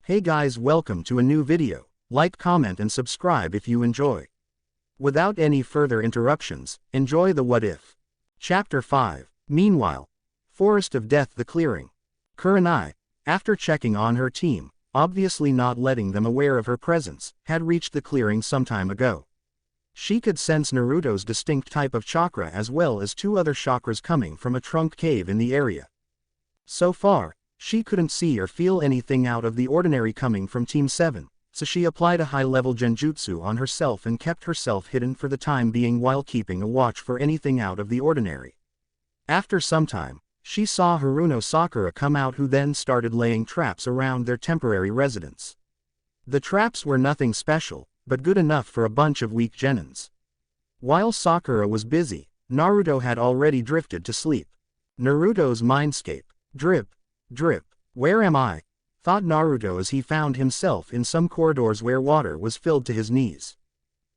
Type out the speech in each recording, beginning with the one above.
Hey guys, welcome to a new video. Like, comment and subscribe if you enjoy. Without any further interruptions, enjoy the What If. Chapter 5. Meanwhile, Forest of Death, the clearing. Kurenai, after checking on her team, obviously not letting them aware of her presence, had reached the clearing some time ago. She could sense Naruto's distinct type of chakra as well as two other chakras coming from a trunk cave in the area. So far, she couldn't see or feel anything out of the ordinary coming from Team 7, so she applied a high-level genjutsu on herself and kept herself hidden for the time being while keeping a watch for anything out of the ordinary. After some time, she saw Haruno Sakura come out, who then started laying traps around their temporary residence. The traps were nothing special, but good enough for a bunch of weak genins. While Sakura was busy, Naruto had already drifted to sleep. Naruto's mindscape. Drip. Drip. Where am I? Thought Naruto as he found himself in some corridors where water was filled to his knees.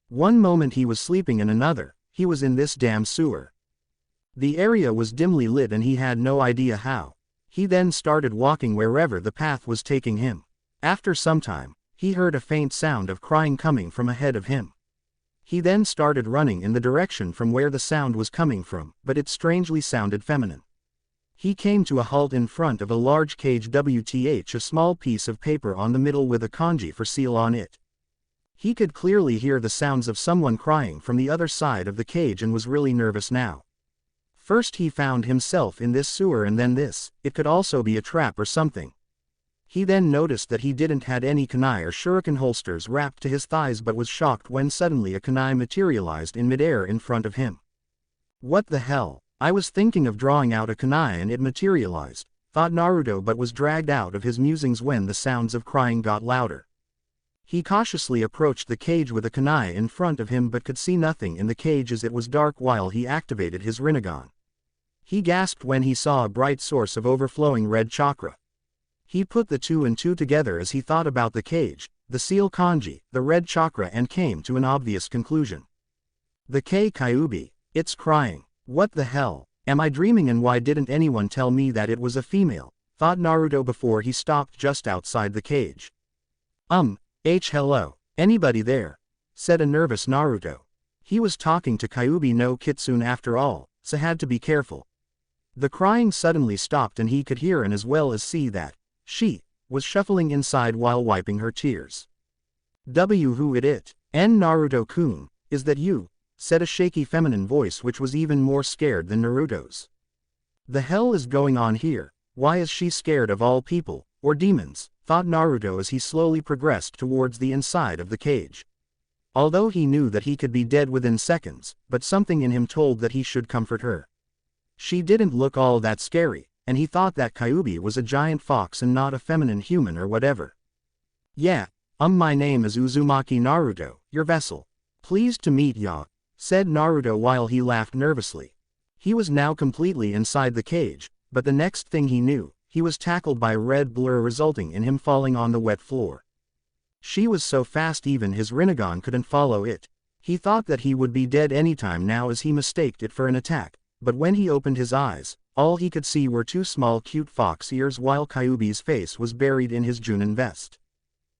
One moment he was sleeping and another, he was in this damn sewer. The area was dimly lit and he had no idea how. He then started walking wherever the path was taking him. After some time, he heard a faint sound of crying coming from ahead of him. He then started running in the direction from where the sound was coming from, but it strangely sounded feminine. He came to a halt in front of a large cage, with a small piece of paper on the middle with a kanji for seal on it. He could clearly hear the sounds of someone crying from the other side of the cage and was really nervous now. First he found himself in this sewer and then this, it could also be a trap or something. He then noticed that he didn't had any kunai or shuriken holsters wrapped to his thighs, but was shocked when suddenly a kunai materialized in midair in front of him. What the hell? I was thinking of drawing out a kunai and it materialized, thought Naruto, but was dragged out of his musings when the sounds of crying got louder. He cautiously approached the cage with a kunai in front of him but could see nothing in the cage as it was dark while he activated his rinnegan. He gasped when he saw a bright source of overflowing red chakra. He put the two and two together as he thought about the cage, the seal kanji, the red chakra, and came to an obvious conclusion. The Kyuubi, it's crying. What the hell? Am I dreaming, and why didn't anyone tell me that it was a female? Thought Naruto before he stopped just outside the cage. Hello. Anybody there? Said a nervous Naruto. He was talking to Kyuubi no Kitsune after all, so had to be careful. The crying suddenly stopped and he could hear and as well as see that she was shuffling inside while wiping her tears. Who it? Naruto-kun, is that you? Said a shaky feminine voice which was even more scared than Naruto's. The hell is going on here? Why is she scared of all people, or demons? Thought Naruto as he slowly progressed towards the inside of the cage. Although he knew that he could be dead within seconds, but something in him told that he should comfort her. She didn't look all that scary, and he thought that Kyuubi was a giant fox and not a feminine human or whatever. Yeah, my name is Uzumaki Naruto, your vessel. Pleased to meet ya, said Naruto while he laughed nervously. He was now completely inside the cage, but the next thing he knew, he was tackled by red blur resulting in him falling on the wet floor. She was so fast even his rinnegan couldn't follow it. He thought that he would be dead anytime now as he mistaked it for an attack, but when he opened his eyes, all he could see were two small cute fox ears while Kyuubi's face was buried in his Junin vest.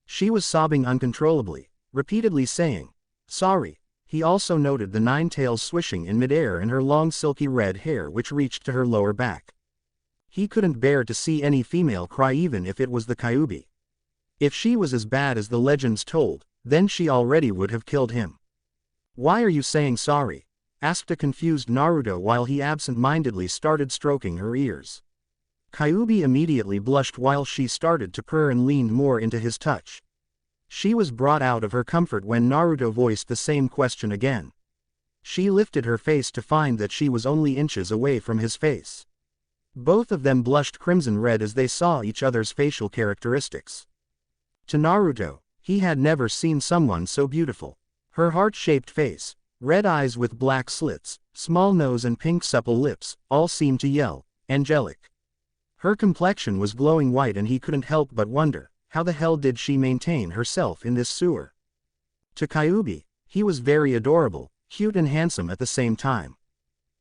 She was sobbing uncontrollably, repeatedly saying, "Sorry." He also noted the nine tails swishing in midair and her long silky red hair which reached to her lower back. He couldn't bear to see any female cry even if it was the Kyuubi. If she was as bad as the legends told, then she already would have killed him. Why are you saying sorry? Asked a confused Naruto while he absent-mindedly started stroking her ears. Kyuubi immediately blushed while she started to purr and leaned more into his touch. She was brought out of her comfort when Naruto voiced the same question again. She lifted her face to find that she was only inches away from his face. Both of them blushed crimson red as they saw each other's facial characteristics. To Naruto, he had never seen someone so beautiful. Her heart-shaped face, red eyes with black slits, small nose and pink supple lips, all seemed to yell, angelic. Her complexion was glowing white and he couldn't help but wonder, how the hell did she maintain herself in this sewer? To Kyuubi, he was very adorable, cute and handsome at the same time.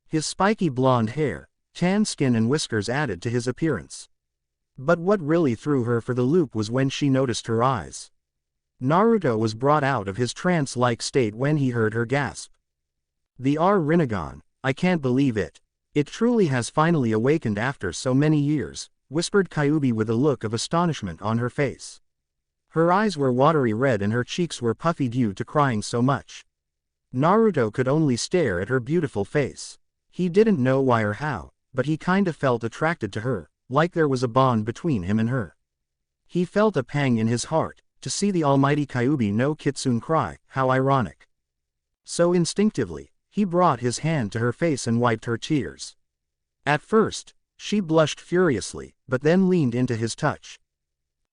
His spiky blonde hair, tan skin and whiskers added to his appearance. But what really threw her for the loop was when she noticed her eyes. Naruto was brought out of his trance-like state when he heard her gasp. The rinnegan, I can't believe it. It truly has finally awakened after so many years, whispered Kyuubi with a look of astonishment on her face. Her eyes were watery red and her cheeks were puffy due to crying so much. Naruto could only stare at her beautiful face. He didn't know why or how, but he kinda felt attracted to her, like there was a bond between him and her. He felt a pang in his heart, to see the almighty Kyuubi no Kitsune cry, how ironic. So instinctively, he brought his hand to her face and wiped her tears. At first, she blushed furiously, but then leaned into his touch.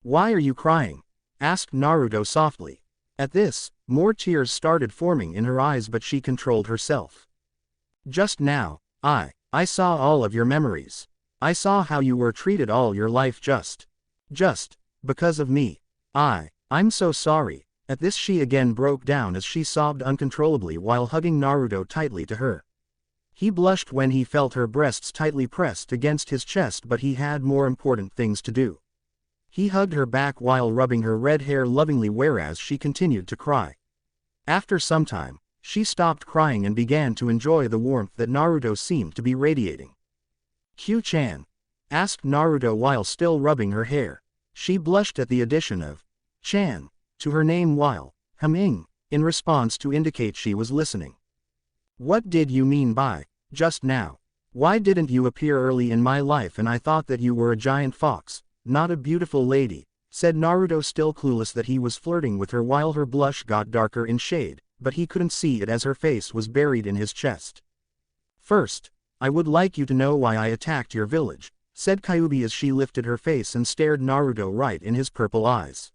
"Why are you crying?" asked Naruto softly. At this, more tears started forming in her eyes but she controlled herself. "Just now, I saw all of your memories. I saw how you were treated all your life just because of me. I'm so sorry." At this she again broke down as she sobbed uncontrollably while hugging Naruto tightly to her. He blushed when he felt her breasts tightly pressed against his chest but he had more important things to do. He hugged her back while rubbing her red hair lovingly whereas she continued to cry. After some time, she stopped crying and began to enjoy the warmth that Naruto seemed to be radiating. "Q-chan?" asked Naruto while still rubbing her hair. She blushed at the addition of "chan" to her name while humming in response to indicate she was listening. "What did you mean by just now? Why didn't you appear early in my life and I thought that you were a giant fox, not a beautiful lady," said Naruto still clueless that he was flirting with her while her blush got darker in shade, but he couldn't see it as her face was buried in his chest. "First, I would like you to know why I attacked your village," said Kyuubi as she lifted her face and stared Naruto right in his purple eyes.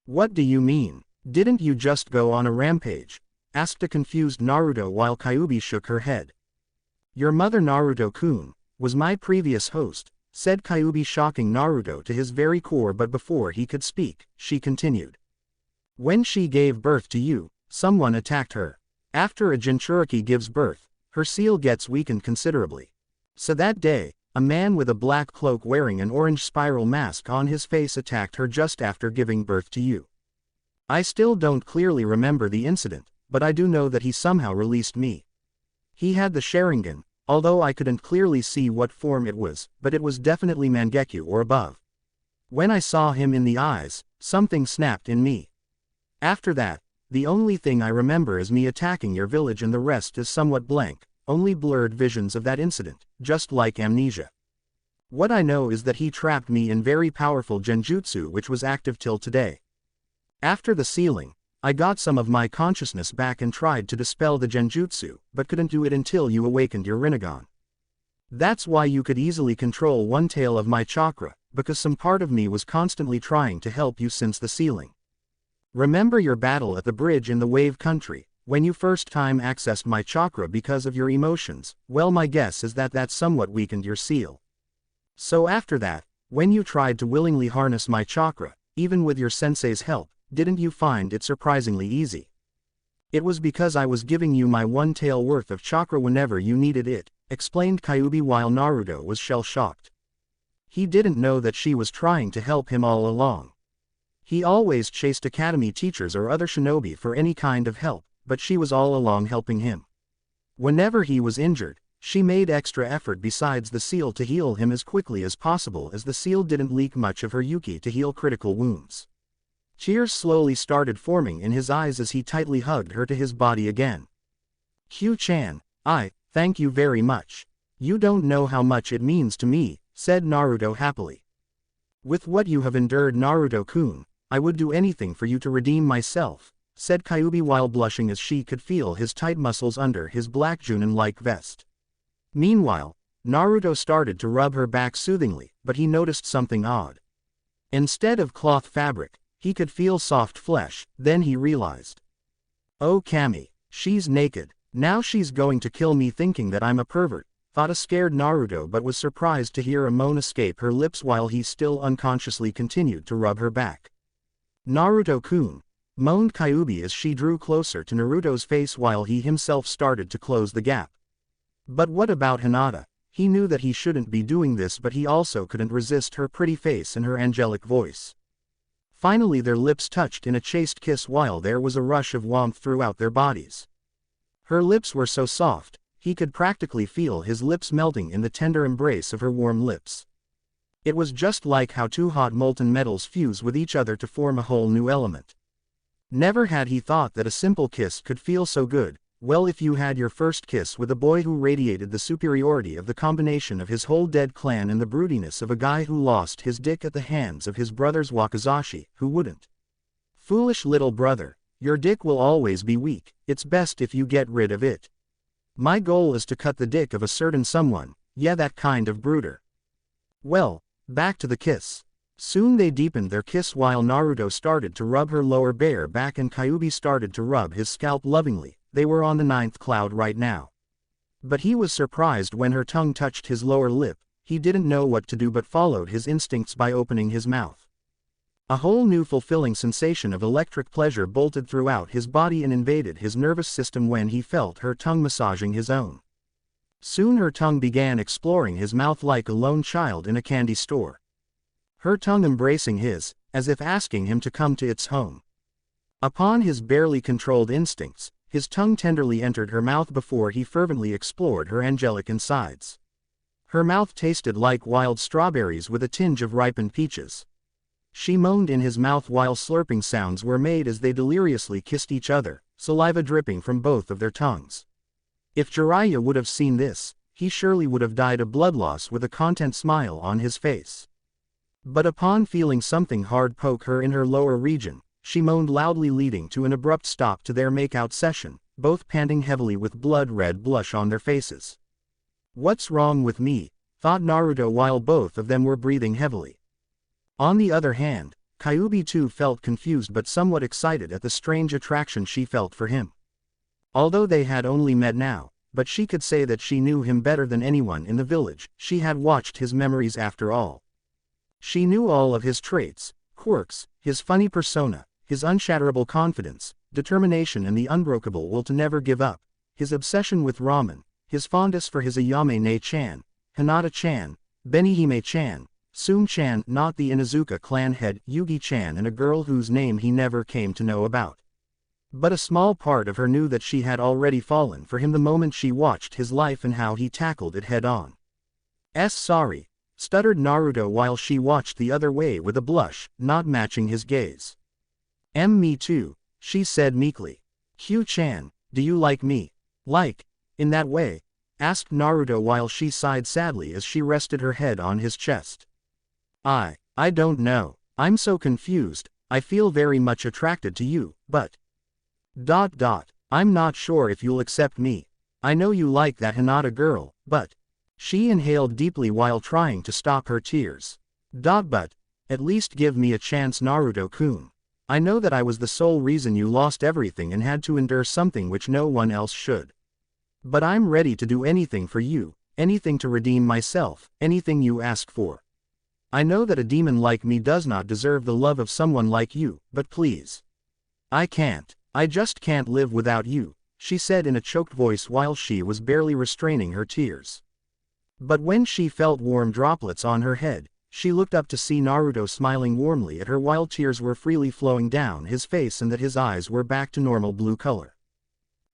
"What do you mean? Didn't you just go on a rampage?" asked a confused Naruto while Kyuubi shook her head. "Your mother Naruto-kun was my previous host," said Kyuubi shocking Naruto to his very core but before he could speak, she continued. "When she gave birth to you, someone attacked her. After a Jinchuriki gives birth, her seal gets weakened considerably. So that day, a man with a black cloak wearing an orange spiral mask on his face attacked her just after giving birth to you. I still don't clearly remember the incident, but I do know that he somehow released me. He had the Sharingan, although I couldn't clearly see what form it was, but it was definitely Mangekyo or above. When I saw him in the eyes, something snapped in me. After that, the only thing I remember is me attacking your village and the rest is somewhat blank, only blurred visions of that incident, just like amnesia. What I know is that he trapped me in very powerful genjutsu which was active till today. After the sealing, I got some of my consciousness back and tried to dispel the genjutsu, but couldn't do it until you awakened your rinnegan. That's why you could easily control one tail of my chakra, because some part of me was constantly trying to help you since the sealing. Remember your battle at the bridge in the Wave Country, when you first time accessed my chakra because of your emotions? Well, my guess is that that somewhat weakened your seal. So after that, when you tried to willingly harness my chakra, even with your sensei's help, didn't you find it surprisingly easy? It was because I was giving you my one tail worth of chakra whenever you needed it, explained Kyuubi while Naruto was shell-shocked. He didn't know that she was trying to help him all along. He always chased academy teachers or other shinobi for any kind of help, but she was all along helping him. Whenever he was injured, she made extra effort besides the seal to heal him as quickly as possible as the seal didn't leak much of her yuki to heal critical wounds. Tears slowly started forming in his eyes as he tightly hugged her to his body again. "Q-chan, thank you very much. You don't know how much it means to me," said Naruto happily. "With what you have endured, Naruto-kun, I would do anything for you to redeem myself," said Kyuubi while blushing as she could feel his tight muscles under his black Junin-like vest. Meanwhile, Naruto started to rub her back soothingly, but he noticed something odd. Instead of cloth fabric, he could feel soft flesh, then he realized. "Oh Kami, she's naked, now she's going to kill me thinking that I'm a pervert," thought a scared Naruto but was surprised to hear a moan escape her lips while he still unconsciously continued to rub her back. "Naruto-kun," moaned Kyuubi as she drew closer to Naruto's face while he himself started to close the gap. "But what about Hinata?" He knew that he shouldn't be doing this, but he also couldn't resist her pretty face and her angelic voice. Finally their lips touched in a chaste kiss while there was a rush of warmth throughout their bodies. Her lips were so soft, he could practically feel his lips melting in the tender embrace of her warm lips. It was just like how two hot molten metals fuse with each other to form a whole new element. Never had he thought that a simple kiss could feel so good. Well, if you had your first kiss with a boy who radiated the superiority of the combination of his whole dead clan and the broodiness of a guy who lost his dick at the hands of his brother's wakizashi, who wouldn't? Foolish little brother, your dick will always be weak, it's best if you get rid of it. My goal is to cut the dick of a certain someone, yeah, that kind of brooder. Well, back to the kiss. Soon they deepened their kiss while Naruto started to rub her lower bare back and Kyuubi started to rub his scalp lovingly. They were on the 9th cloud right now. But he was surprised when her tongue touched his lower lip. He didn't know what to do but followed his instincts by opening his mouth. A whole new fulfilling sensation of electric pleasure bolted throughout his body and invaded his nervous system when he felt her tongue massaging his own. Soon her tongue began exploring his mouth like a lone child in a candy store. Her tongue embracing his, as if asking him to come to its home. Upon his barely controlled instincts, his tongue tenderly entered her mouth before he fervently explored her angelic insides. Her mouth tasted like wild strawberries with a tinge of ripened peaches. She moaned in his mouth while slurping sounds were made as they deliriously kissed each other, saliva dripping from both of their tongues. If Jiraiya would have seen this, he surely would have died of blood loss with a content smile on his face. But upon feeling something hard poke her in her lower region, she moaned loudly, leading to an abrupt stop to their makeout session, both panting heavily with blood-red blush on their faces. What's wrong with me? Thought Naruto while both of them were breathing heavily. On the other hand, Kyuubi too felt confused but somewhat excited at the strange attraction she felt for him. Although they had only met now, but she could say that she knew him better than anyone in the village. She had watched his memories after all. She knew all of his traits, quirks, his funny persona, his unshatterable confidence, determination and the unbreakable will to never give up, his obsession with ramen, his fondness for his Ayame-ne-chan, Hinata-chan, Benihime-chan, Sum-chan, not the Inuzuka clan head, Yugi-chan, and a girl whose name he never came to know about. But a small part of her knew that she had already fallen for him the moment she watched his life and how he tackled it head-on. Sorry, stuttered Naruto while she watched the other way with a blush, not matching his gaze. Me too, she said meekly. Q-chan, do you like me? Like, in that way? Asked Naruto while she sighed sadly as she rested her head on his chest. I don't know, I'm so confused, I feel very much attracted to you, but... I'm not sure if you'll accept me. I know you like that Hinata girl, but... She inhaled deeply while trying to stop her tears. But, at least give me a chance, Naruto-kun. I know that I was the sole reason you lost everything and had to endure something which no one else should. But I'm ready to do anything for you, anything to redeem myself, anything you ask for. I know that a demon like me does not deserve the love of someone like you, but please. I just can't live without you, she said in a choked voice while she was barely restraining her tears. But when she felt warm droplets on her head, she looked up to see Naruto smiling warmly at her while tears were freely flowing down his face and that his eyes were back to normal blue color.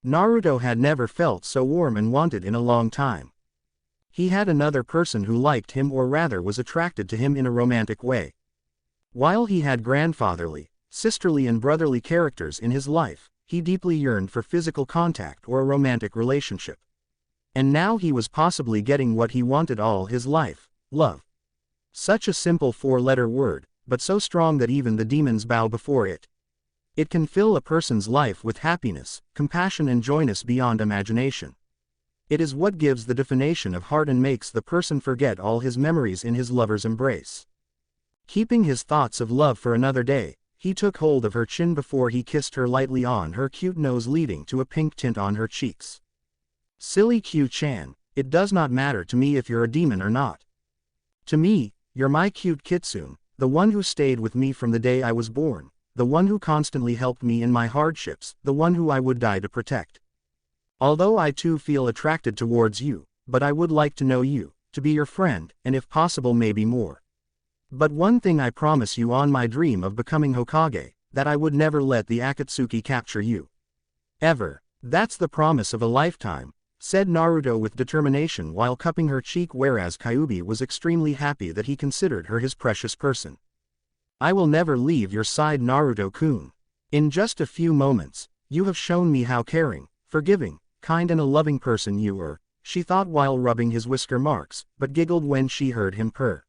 Naruto had never felt so warm and wanted in a long time. He had another person who liked him, or rather was attracted to him in a romantic way. While he had grandfatherly, sisterly and brotherly characters in his life, he deeply yearned for physical contact or a romantic relationship. And now he was possibly getting what he wanted all his life, love. Such a simple four-letter word, but so strong that even the demons bow before it. It can fill a person's life with happiness, compassion and joyness beyond imagination. It is what gives the definition of heart and makes the person forget all his memories in his lover's embrace. Keeping his thoughts of love for another day, he took hold of her chin before he kissed her lightly on her cute nose, leading to a pink tint on her cheeks. Silly Q-chan, it does not matter to me if you're a demon or not. To me, you're my cute kitsune, the one who stayed with me from the day I was born, the one who constantly helped me in my hardships, the one who I would die to protect. Although I too feel attracted towards you, but I would like to know you, to be your friend, and if possible maybe more. But one thing I promise you on my dream of becoming Hokage, that I would never let the Akatsuki capture you. Ever. That's the promise of a lifetime, said Naruto with determination while cupping her cheek, whereas Kyuubi was extremely happy that he considered her his precious person. I will never leave your side, Naruto-kun. In just a few moments, you have shown me how caring, forgiving, kind and a loving person you are, she thought while rubbing his whisker marks, but giggled when she heard him purr.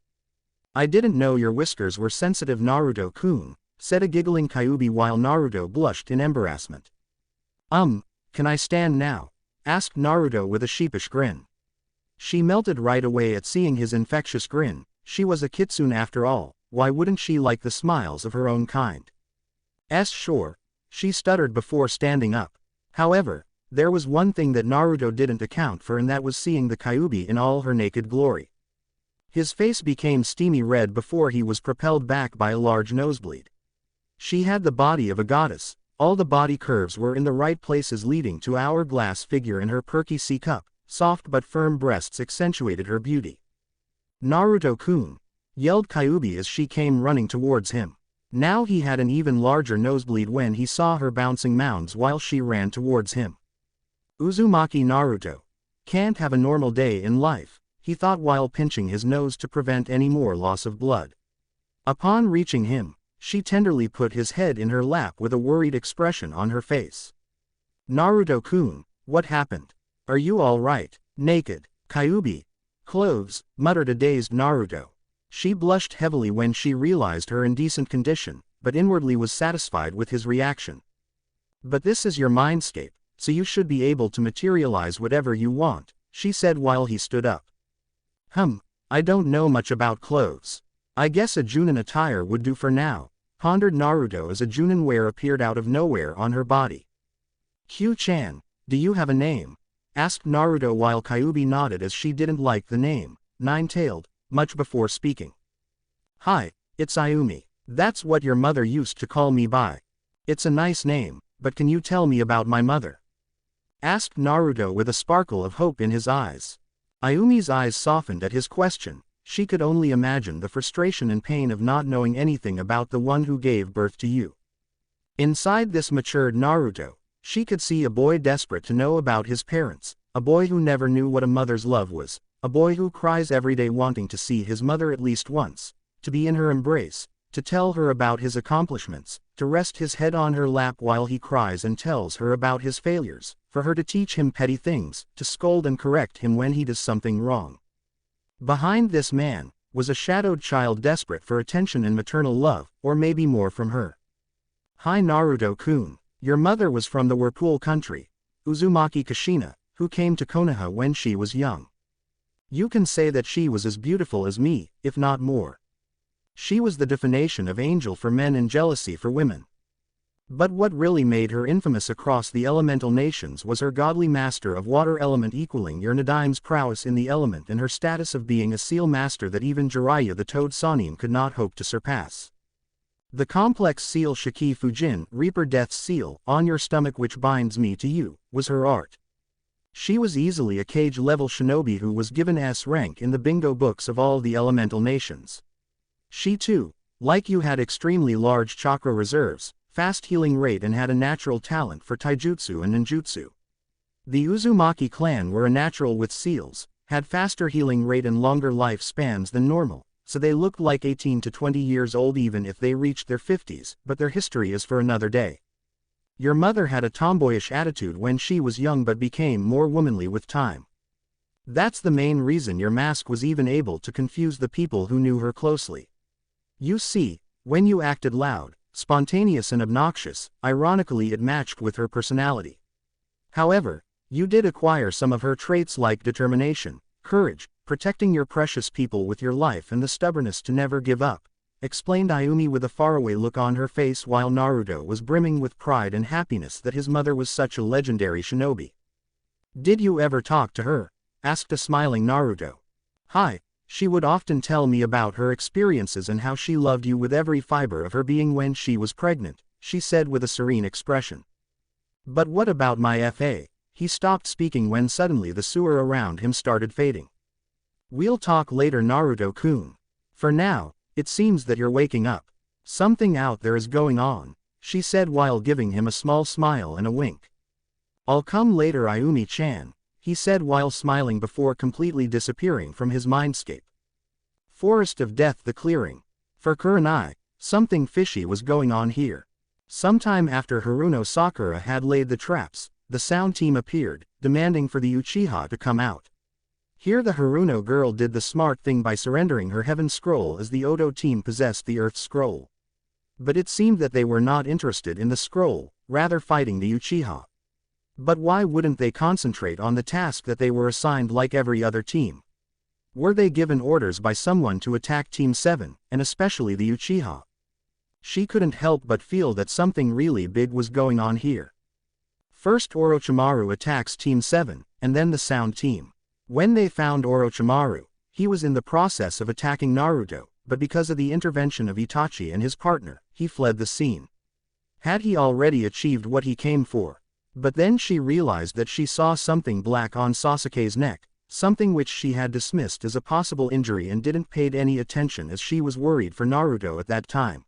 I didn't know your whiskers were sensitive, Naruto-kun, said a giggling Kyuubi while Naruto blushed in embarrassment. Can I stand now? Asked Naruto with a sheepish grin. She melted right away at seeing his infectious grin. She was a kitsune after all, why wouldn't she like the smiles of her own kind? Sure, she stuttered before standing up. However, there was one thing that Naruto didn't account for, and that was seeing the Kyuubi in all her naked glory. His face became steamy red before he was propelled back by a large nosebleed. She had the body of a goddess. All the body curves were in the right places, leading to hourglass figure in her perky C-cup. Soft but firm breasts accentuated her beauty. Naruto-kun, yelled Kyuubi as she came running towards him. Now he had an even larger nosebleed when he saw her bouncing mounds while she ran towards him. Uzumaki Naruto can't have a normal day in life, he thought while pinching his nose to prevent any more loss of blood. Upon reaching him, she tenderly put his head in her lap with a worried expression on her face. Naruto-kun, what happened? Are you all right? Naked. Kyuubi. Clothes, muttered a dazed Naruto. She blushed heavily when she realized her indecent condition, but inwardly was satisfied with his reaction. But this is your mindscape, so you should be able to materialize whatever you want, she said while he stood up. I don't know much about clothes. I guess a Junin attire would do for now, pondered Naruto as a Junin wear appeared out of nowhere on her body. Q-chan, do you have a name? Asked Naruto while Kyuubi nodded as she didn't like the name, Nine-Tailed, much before speaking. Hi, it's Ayumi. That's what your mother used to call me by. It's a nice name, but can you tell me about my mother? Asked Naruto with a sparkle of hope in his eyes. Ayumi's eyes softened at his question. She could only imagine the frustration and pain of not knowing anything about the one who gave birth to you. Inside this matured Naruto, she could see a boy desperate to know about his parents, a boy who never knew what a mother's love was, a boy who cries every day wanting to see his mother at least once, to be in her embrace, to tell her about his accomplishments, to rest his head on her lap while he cries and tells her about his failures, for her to teach him petty things, to scold and correct him when he does something wrong. Behind this man was a shadowed child desperate for attention and maternal love, or maybe more from her. Hi Naruto-kun, your mother was from the Whirlpool country, Uzumaki Kushina, who came to Konoha when she was young. You can say that she was as beautiful as me, if not more. She was the definition of angel for men and jealousy for women. But what really made her infamous across the elemental nations was her godly master of water element equaling Urnadime's prowess in the element and her status of being a seal master that even Jiraiya the Toad Sannin could not hope to surpass. The complex seal Shiki Fujin, Reaper Death's seal, on your stomach which binds me to you, was her art. She was easily a cage-level shinobi who was given S rank in the bingo books of all the elemental nations. She too, like you, had extremely large chakra reserves, fast healing rate and had a natural talent for taijutsu and ninjutsu. The Uzumaki clan were a natural with seals, had faster healing rate and longer life spans than normal, so they looked like 18 to 20 years old even if they reached their 50s, but their history is for another day. Your mother had a tomboyish attitude when she was young but became more womanly with time. That's the main reason your mask was even able to confuse the people who knew her closely. You see, when you acted loud, spontaneous and obnoxious, ironically it matched with her personality. However, you did acquire some of her traits like determination, courage, protecting your precious people with your life and the stubbornness to never give up, explained Ayumi with a faraway look on her face while Naruto was brimming with pride and happiness that his mother was such a legendary shinobi. Did you ever talk to her? Asked a smiling Naruto. Hi. She would often tell me about her experiences and how she loved you with every fiber of her being when she was pregnant, she said with a serene expression. But what about my FA? He stopped speaking when suddenly the sewer around him started fading. We'll talk later, Naruto-kun. For now, it seems that you're waking up. Something out there is going on, she said while giving him a small smile and a wink. I'll come later, Ayumi-chan, he said while smiling before completely disappearing from his mindscape. Forest of Death, the clearing. For Kurenai, something fishy was going on here. Sometime after Haruno Sakura had laid the traps, the sound team appeared, demanding for the Uchiha to come out. Here the Haruno girl did the smart thing by surrendering her Heaven Scroll as the Odo team possessed the Earth Scroll. But it seemed that they were not interested in the scroll, rather fighting the Uchiha. But why wouldn't they concentrate on the task that they were assigned like every other team? Were they given orders by someone to attack Team 7, and especially the Uchiha? She couldn't help but feel that something really big was going on here. First Orochimaru attacks Team 7, and then the sound team. When they found Orochimaru, he was in the process of attacking Naruto, but because of the intervention of Itachi and his partner, he fled the scene. Had he already achieved what he came for? But then she realized that she saw something black on Sasuke's neck, something which she had dismissed as a possible injury and didn't pay any attention as she was worried for Naruto at that time.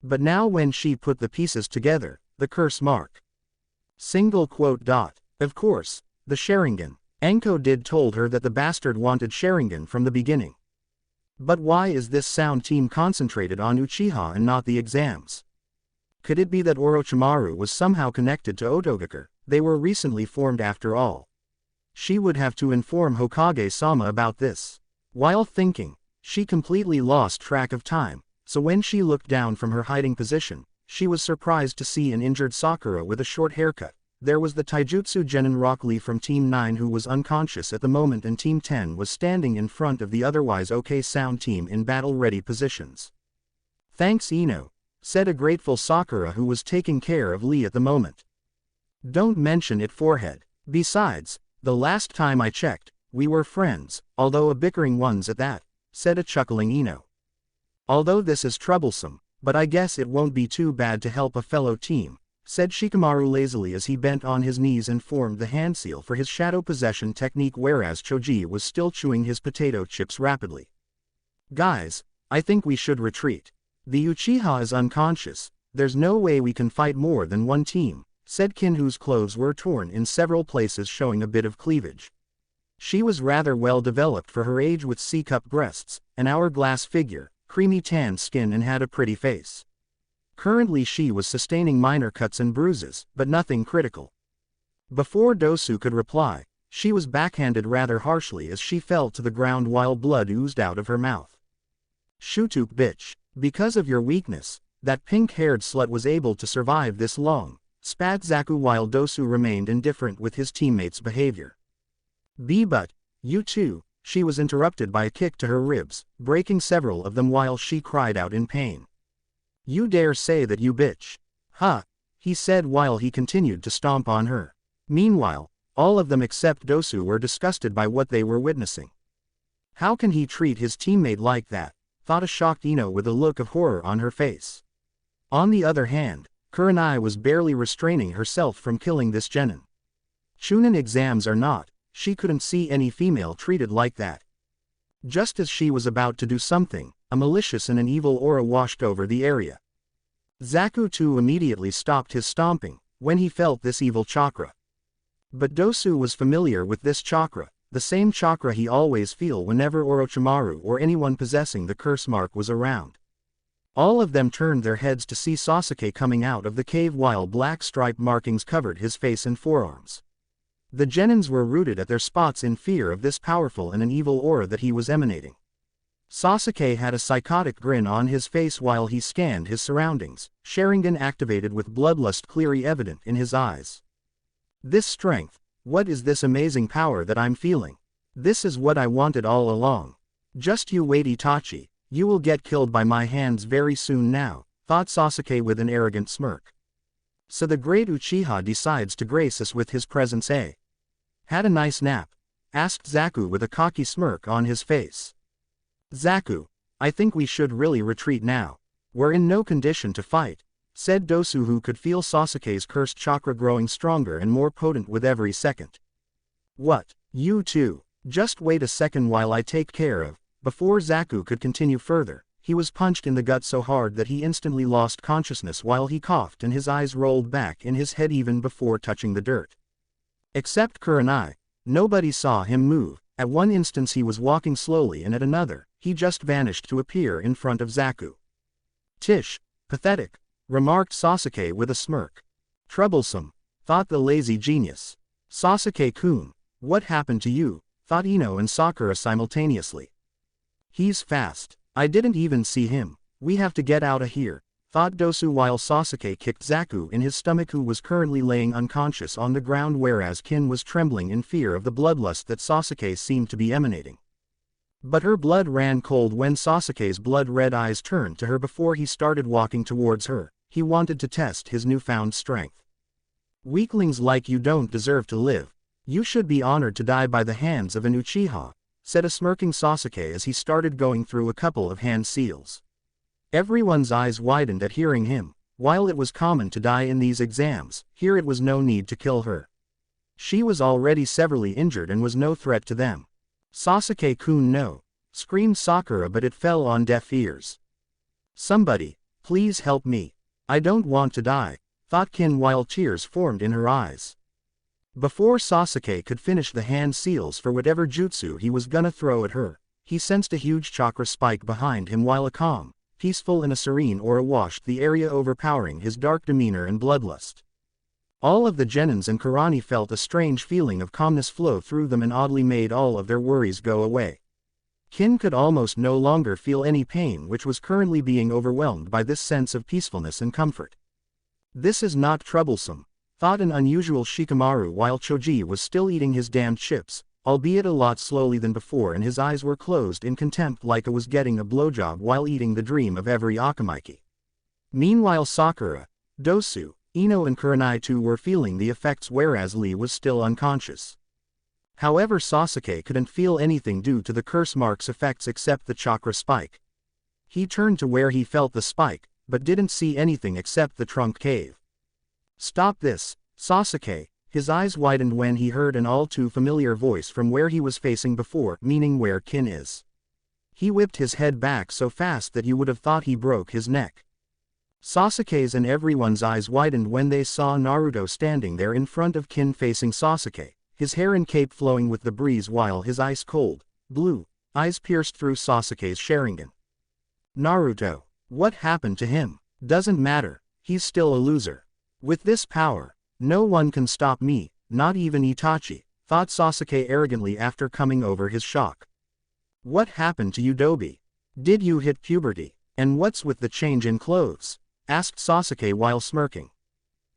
But now when she put the pieces together, the curse mark. Of course, the Sharingan. Enko did told her that the bastard wanted Sharingan from the beginning. But why is this sound team concentrated on Uchiha and not the exams? Could it be that Orochimaru was somehow connected to Otogakure? They were recently formed after all. She would have to inform Hokage-sama about this. While thinking, she completely lost track of time, so when she looked down from her hiding position, she was surprised to see an injured Sakura with a short haircut. There was the Taijutsu Genin Rock Lee from Team 9 who was unconscious at the moment, and Team 10 was standing in front of the otherwise okay sound team in battle-ready positions. Thanks Ino, said a grateful Sakura who was taking care of Lee at the moment. Don't mention it, forehead. Besides, the last time I checked, we were friends, although a bickering ones at that, said a chuckling Ino. Although this is troublesome, but I guess it won't be too bad to help a fellow team, said Shikamaru lazily as he bent on his knees and formed the hand seal for his shadow possession technique, whereas Choji was still chewing his potato chips rapidly. Guys, I think we should retreat. The Uchiha is unconscious, there's no way we can fight more than one team, said Kin, whose clothes were torn in several places showing a bit of cleavage. She was rather well developed for her age with C-cup breasts, an hourglass figure, creamy tan skin and had a pretty face. Currently she was sustaining minor cuts and bruises, but nothing critical. Before Dosu could reply, she was backhanded rather harshly as she fell to the ground while blood oozed out of her mouth. Shutuk bitch, because of your weakness, that pink-haired slut was able to survive this long, spat Zaku while Dosu remained indifferent with his teammates' behavior. But, you too, she was interrupted by a kick to her ribs, breaking several of them while she cried out in pain. You dare say that, you bitch? Huh, he said while he continued to stomp on her. Meanwhile, all of them except Dosu were disgusted by what they were witnessing. How can he treat his teammate like that? Thought a shocked Ino with a look of horror on her face. On the other hand, Kurenai was barely restraining herself from killing this genin. Chunin exams or not, she couldn't see any female treated like that. Just as she was about to do something, a malicious and an evil aura washed over the area. Zaku too immediately stopped his stomping when he felt this evil chakra. But Dosu was familiar with this chakra, the same chakra he always feel whenever Orochimaru or anyone possessing the curse mark was around. All of them turned their heads to see Sasuke coming out of the cave while black stripe markings covered his face and forearms. The genins were rooted at their spots in fear of this powerful and an evil aura that he was emanating. Sasuke had a psychotic grin on his face while he scanned his surroundings, Sharingan activated with bloodlust clearly evident in his eyes. This strength, what is this amazing power that I'm feeling? This is what I wanted all along. Just you wait, Itachi, you will get killed by my hands very soon now, thought Sasuke with an arrogant smirk. So the great Uchiha decides to grace us with his presence, eh? Had a nice nap? Asked Zaku with a cocky smirk on his face. Zaku, I think we should really retreat now. We're in no condition to fight. said Dosu, who could feel Sasuke's cursed chakra growing stronger and more potent with every second. What? You too? Just wait a second while I take care of. Before Zaku could continue further, he was punched in the gut so hard that he instantly lost consciousness while he coughed and his eyes rolled back in his head even before touching the dirt. Except Kurenai, nobody saw him move. At one instance he was walking slowly and at another, he just vanished to appear in front of Zaku. Tish, pathetic, remarked Sasuke with a smirk. Troublesome, thought the lazy genius. Sasuke-kun, what happened to you, thought Ino and Sakura simultaneously. He's fast. I didn't even see him. We have to get out of here, thought Dosu while Sasuke kicked Zaku in his stomach, who was currently laying unconscious on the ground, whereas Kin was trembling in fear of the bloodlust that Sasuke seemed to be emanating. But her blood ran cold when Sasuke's blood-red eyes turned to her before he started walking towards her. He wanted to test his newfound strength. Weaklings like you don't deserve to live. You should be honored to die by the hands of an Uchiha, said a smirking Sasuke as he started going through a couple of hand seals. Everyone's eyes widened at hearing him. While it was common to die in these exams, here it was no need to kill her. She was already severely injured and was no threat to them. Sasuke-kun, no, screamed Sakura, but it fell on deaf ears. Somebody, please help me. I don't want to die, thought Kin while tears formed in her eyes. Before Sasuke could finish the hand seals for whatever jutsu he was gonna throw at her, he sensed a huge chakra spike behind him, while a calm, peaceful and a serene aura washed the area, overpowering his dark demeanor and bloodlust. All of the Genins and Kurani felt a strange feeling of calmness flow through them and oddly made all of their worries go away. Kin could almost no longer feel any pain, which was currently being overwhelmed by this sense of peacefulness and comfort. This is not troublesome, thought an unusual Shikamaru while Choji was still eating his damned chips, albeit a lot slowly than before, and his eyes were closed in contempt like it was getting a blowjob while eating the dream of every Akamaiki. Meanwhile Sakura, Dosu, Ino and Kurenai too were feeling the effects, whereas Lee was still unconscious. However, Sasuke couldn't feel anything due to the curse mark's effects except the chakra spike. He turned to where he felt the spike, but didn't see anything except the trunk cave. Stop this, Sasuke. His eyes widened when he heard an all too familiar voice from where he was facing before, meaning where Kin is. He whipped his head back so fast that you would have thought he broke his neck. Sasuke's and everyone's eyes widened when they saw Naruto standing there in front of Kin facing Sasuke, his hair and cape flowing with the breeze while his ice-cold, blue, eyes pierced through Sasuke's Sharingan. Naruto. What happened to him? Doesn't matter, he's still a loser. With this power, no one can stop me, not even Itachi, thought Sasuke arrogantly after coming over his shock. What happened to you, Dobi? Did you hit puberty? And what's with the change in clothes? Asked Sasuke while smirking.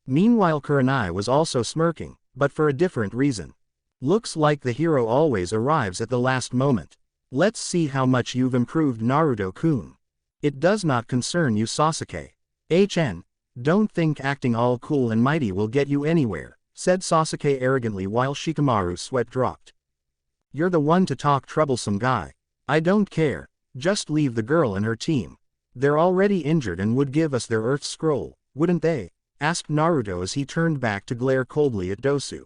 Meanwhile Kurenai was also smirking, but for a different reason. Looks like the hero always arrives at the last moment. Let's see how much you've improved, Naruto-kun. It does not concern you, Sasuke. Don't think acting all cool and mighty will get you anywhere, said Sasuke arrogantly while Shikamaru's sweat dropped. You're the one to talk, troublesome guy. I don't care, just leave the girl and her team. They're already injured and would give us their Earth Scroll, wouldn't they? Asked Naruto as he turned back to glare coldly at Dosu.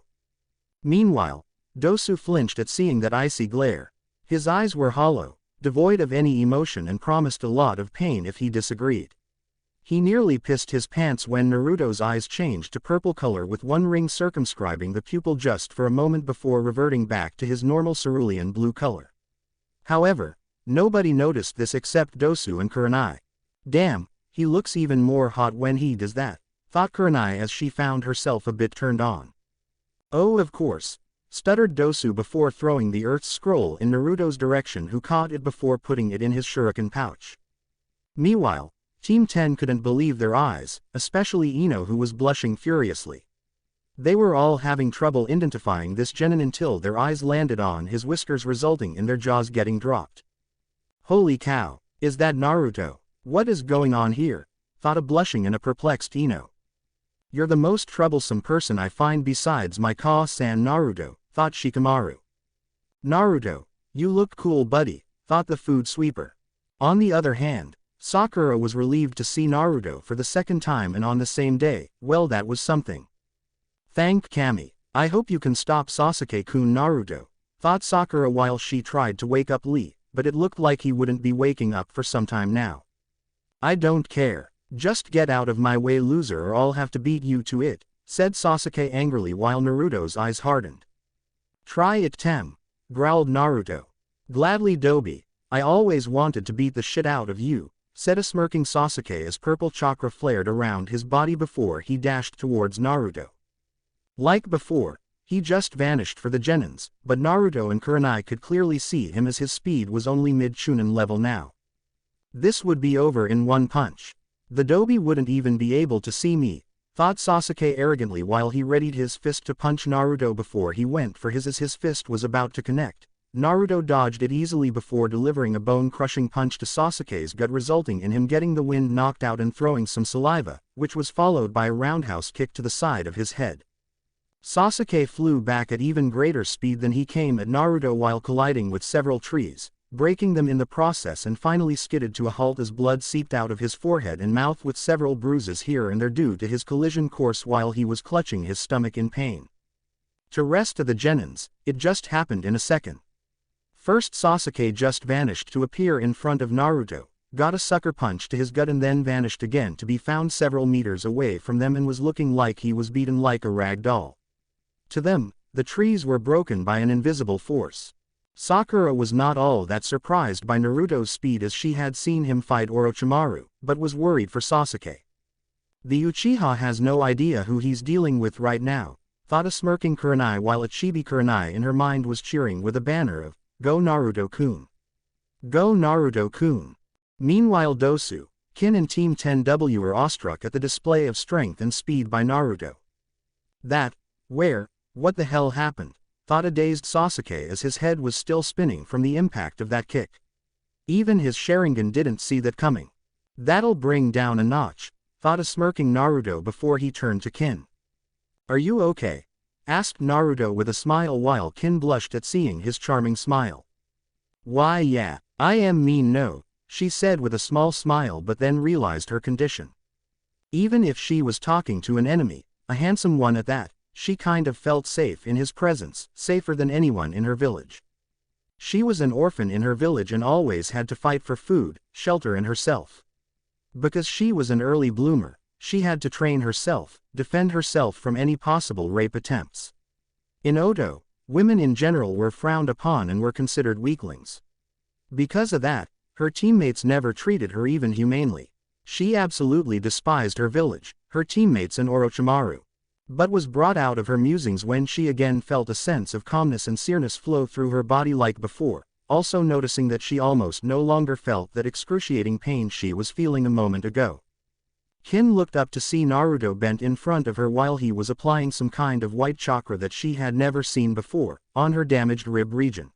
Meanwhile, Dosu flinched at seeing that icy glare. His eyes were hollow, devoid of any emotion, and promised a lot of pain if he disagreed. He nearly pissed his pants when Naruto's eyes changed to purple color, with one ring circumscribing the pupil just for a moment before reverting back to his normal cerulean blue color. However, nobody noticed this except Dosu and Kurenai. Damn, he looks even more hot when he does that, thought Kurenai as she found herself a bit turned on. Oh, of course, stuttered Dosu before throwing the Earth Scroll in Naruto's direction, who caught it before putting it in his shuriken pouch. Meanwhile, Team 10 couldn't believe their eyes, especially Ino, who was blushing furiously. They were all having trouble identifying this genin until their eyes landed on his whiskers, resulting in their jaws getting dropped. Holy cow, is that Naruto? What is going on here? Thought a blushing and a perplexed Ino. You're the most troublesome person I find besides my Ka-san, Naruto, thought Shikamaru. Naruto, you look cool, buddy, thought the food sweeper. On the other hand, Sakura was relieved to see Naruto for the second time and on the same day. Well, that was something. Thank Kami. I hope you can stop Sasuke-kun. Naruto thought Sakura while she tried to wake up Lee, but it looked like he wouldn't be waking up for some time now. I don't care. Just get out of my way, loser, or I'll have to beat you to it, said Sasuke angrily while Naruto's eyes hardened. Try it, Tem, growled Naruto. Gladly, Dobi. I always wanted to beat the shit out of you, said a smirking Sasuke as purple chakra flared around his body before he dashed towards Naruto. Like before, he just vanished for the Genins, but Naruto and Kurenai could clearly see him as his speed was only mid-Chunin level now. This would be over in one punch. The Dobi wouldn't even be able to see me, thought Sasuke arrogantly while he readied his fist to punch Naruto before he went for his. As his fist was about to connect, Naruto dodged it easily before delivering a bone-crushing punch to Sasuke's gut, resulting in him getting the wind knocked out and throwing some saliva, which was followed by a roundhouse kick to the side of his head. Sasuke flew back at even greater speed than he came at Naruto while colliding with several trees, breaking them in the process, and finally skidded to a halt as blood seeped out of his forehead and mouth with several bruises here and there due to his collision course while he was clutching his stomach in pain. To rest of the Genins, it just happened in a second. First, Sasuke just vanished to appear in front of Naruto, got a sucker punch to his gut, and then vanished again to be found several meters away from them and was looking like he was beaten like a rag doll. To them, the trees were broken by an invisible force. Sakura was not all that surprised by Naruto's speed as she had seen him fight Orochimaru, but was worried for Sasuke. The Uchiha has no idea who he's dealing with right now, thought a smirking Kurenai while a chibi Kurenai in her mind was cheering with a banner of, Go Naruto-kun. Go Naruto-kun. Meanwhile, Dosu, Kin and Team 10W were awestruck at the display of strength and speed by Naruto. What the hell happened? Thought a dazed Sasuke as his head was still spinning from the impact of that kick. Even his Sharingan didn't see that coming. That'll bring down a notch, thought a smirking Naruto before he turned to Kin. Are you okay? Asked Naruto with a smile while Kin blushed at seeing his charming smile. Why yeah, I am no, she said with a small smile, but then realized her condition. Even if she was talking to an enemy, a handsome one at that, she kind of felt safe in his presence, safer than anyone in her village. She was an orphan in her village and always had to fight for food, shelter and herself. Because she was an early bloomer, she had to train herself, defend herself from any possible rape attempts. In Oto, women in general were frowned upon and were considered weaklings. Because of that, her teammates never treated her even humanely. She absolutely despised her village, her teammates and Orochimaru. But was brought out of her musings when she again felt a sense of calmness and sereness flow through her body like before, also noticing that she almost no longer felt that excruciating pain she was feeling a moment ago. Kin looked up to see Naruto bent in front of her while he was applying some kind of white chakra that she had never seen before, on her damaged rib region.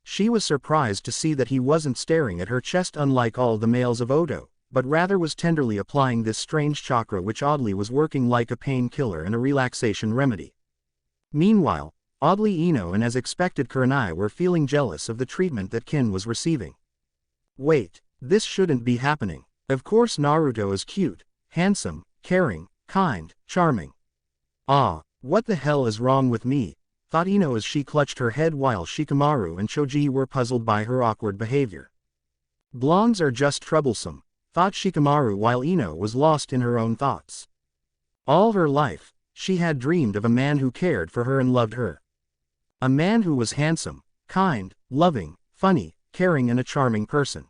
She was surprised to see that he wasn't staring at her chest unlike all the males of Oto, but rather was tenderly applying this strange chakra which oddly was working like a painkiller and a relaxation remedy. Meanwhile, oddly Ino and as expected Kurenai were feeling jealous of the treatment that Kin was receiving. Wait, this shouldn't be happening. Of course Naruto is cute, handsome, caring, kind, charming. Ah, what the hell is wrong with me? Thought Ino as she clutched her head while Shikamaru and Choji were puzzled by her awkward behavior. Blondes are just troublesome, thought Shikamaru while Ino was lost in her own thoughts. All her life, she had dreamed of a man who cared for her and loved her. A man who was handsome, kind, loving, funny, caring and a charming person.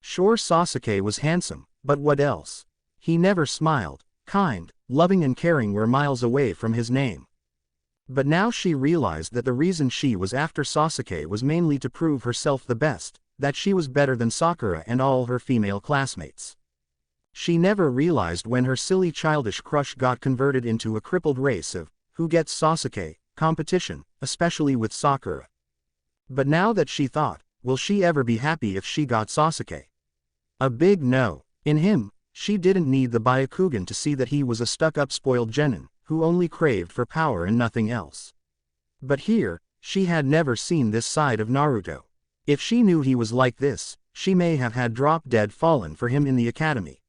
Sure, Sasuke was handsome, but what else? He never smiled. Kind, loving and caring were miles away from his name. But now she realized that the reason she was after Sasuke was mainly to prove herself the best, that she was better than Sakura and all her female classmates. She never realized when her silly childish crush got converted into a crippled race of, who gets Sasuke, competition, especially with Sakura. But now that she thought, will she ever be happy if she got Sasuke? A big no. In him, she didn't need the Byakugan to see that he was a stuck-up spoiled genin, who only craved for power and nothing else. But here, she had never seen this side of Naruto. If she knew he was like this, she may have had drop-dead fallen for him in the academy.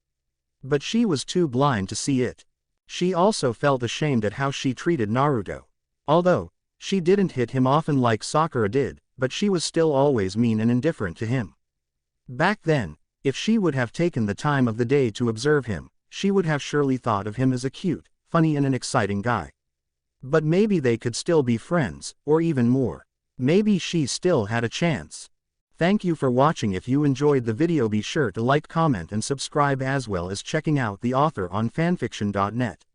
But she was too blind to see it. She also felt ashamed at how she treated Naruto. Although, she didn't hit him often like Sakura did, but she was still always mean and indifferent to him. Back then, if she would have taken the time of the day to observe him, she would have surely thought of him as a cute, funny and an exciting guy. But maybe they could still be friends, or even more. Maybe she still had a chance. Thank you for watching. If you enjoyed the video, be sure to like, comment and subscribe, as well as checking out the author on fanfiction.net.